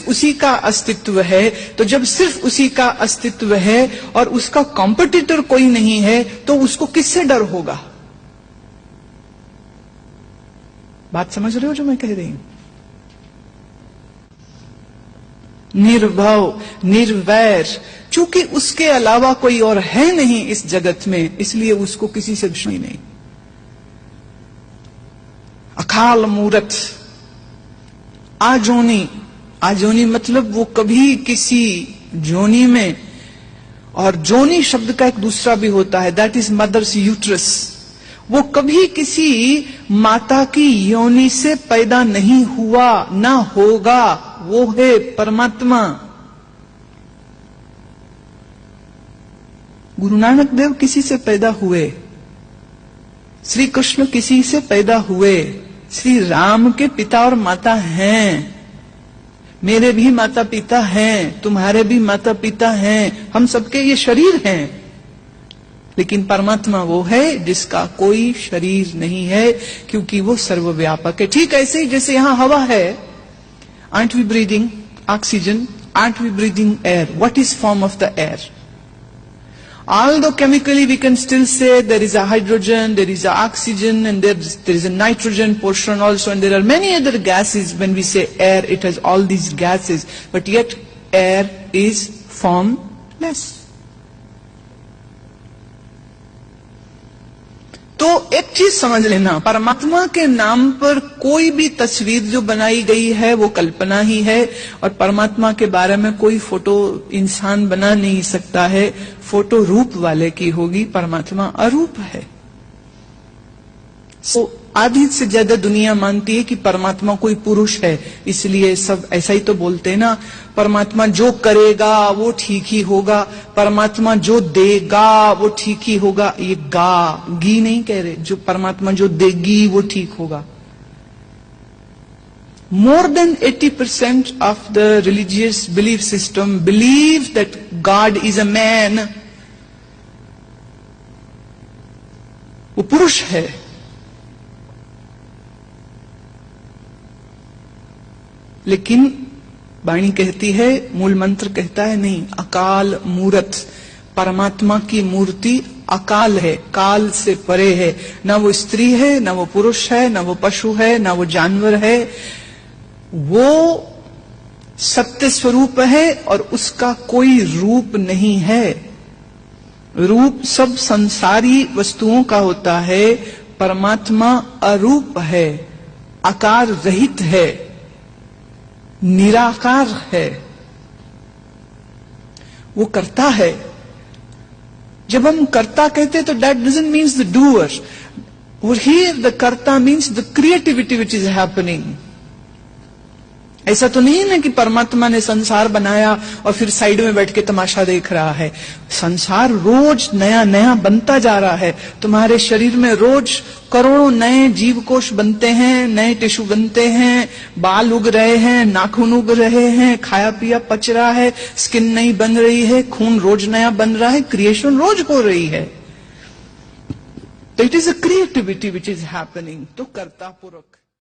सिर्फ उसी का अस्तित्व है, तो जब सिर्फ उसी का अस्तित्व है और उसका कॉम्पिटिटर कोई नहीं है, तो उसको किससे डर होगा? बात समझ रहे हो जो मैं कह रही हूं? निर्भव, निर्वैर, चूंकि उसके अलावा कोई और है नहीं इस जगत में, इसलिए उसको किसी से दुश्मनी नहीं। अकाल मूरत, आजोनी, आजोनी मतलब वो कभी किसी जोनी में, और जोनी शब्द का एक दूसरा भी होता है, दैट इज मदर्स यूट्रस। वो कभी किसी माता की योनि से पैदा नहीं हुआ, ना होगा, वो है परमात्मा। गुरु नानक देव किसी से पैदा हुए, श्री कृष्ण किसी से पैदा हुए, श्री राम के पिता और माता हैं, मेरे भी माता पिता हैं, तुम्हारे भी माता पिता हैं, हम सबके ये शरीर हैं। लेकिन परमात्मा वो है जिसका कोई शरीर नहीं है, क्योंकि वो सर्वव्यापक है। ठीक ऐसे ही जैसे यहां हवा है, aren't we breathing oxygen? Aren't we breathing air? What is form of the air? Although chemically we can still say there is a hydrogen, there is a oxygen, and there is a nitrogen portion also, and there are many other gases. When we say air, it has all these gases, but yet air is formless. तो एक चीज समझ लेना, परमात्मा के नाम पर कोई भी तस्वीर जो बनाई गई है वो कल्पना ही है, और परमात्मा के बारे में कोई फोटो इंसान बना नहीं सकता है, फोटो रूप वाले की होगी, परमात्मा अरूप है। आधी से ज्यादा दुनिया मानती है कि परमात्मा कोई पुरुष है, इसलिए सब ऐसा ही तो बोलते हैं ना, परमात्मा जो करेगा वो ठीक ही होगा, परमात्मा जो देगा वो ठीक ही होगा। ये गी नहीं कह रहे, जो परमात्मा जो देगी वो ठीक होगा। More than 80% of the religious belief system believe that God is a man, वो पुरुष है। लेकिन वाणी कहती है, मूल मंत्र कहता है नहीं, अकाल मूरत, परमात्मा की मूर्ति अकाल है, काल से परे है, ना वो स्त्री है, ना वो पुरुष है, ना वो पशु है, ना वो जानवर है, वो सत्य स्वरूप है और उसका कोई रूप नहीं है। रूप सब संसारी वस्तुओं का होता है, परमात्मा अरूप है, आकार रहित है, निराकार है, वो करता है। जब हम कर्ता कहते तो that doesn't means the doer, here the कर्ता means the creativity which is happening. ऐसा तो नहीं है ना कि परमात्मा ने संसार बनाया और फिर साइड में बैठ के तमाशा देख रहा है। संसार रोज नया नया बनता जा रहा है। तुम्हारे शरीर में रोज करोड़ों नए जीवकोश बनते हैं, नए टिश्यू बनते हैं, बाल उग रहे हैं, नाखून उग रहे हैं, खाया पिया पच रहा है, स्किन नई बन रही है, खून रोज नया बन रहा है, क्रिएशन रोज हो रही है। तो it is a creativity which is happening. तो कर्ता पूर्वक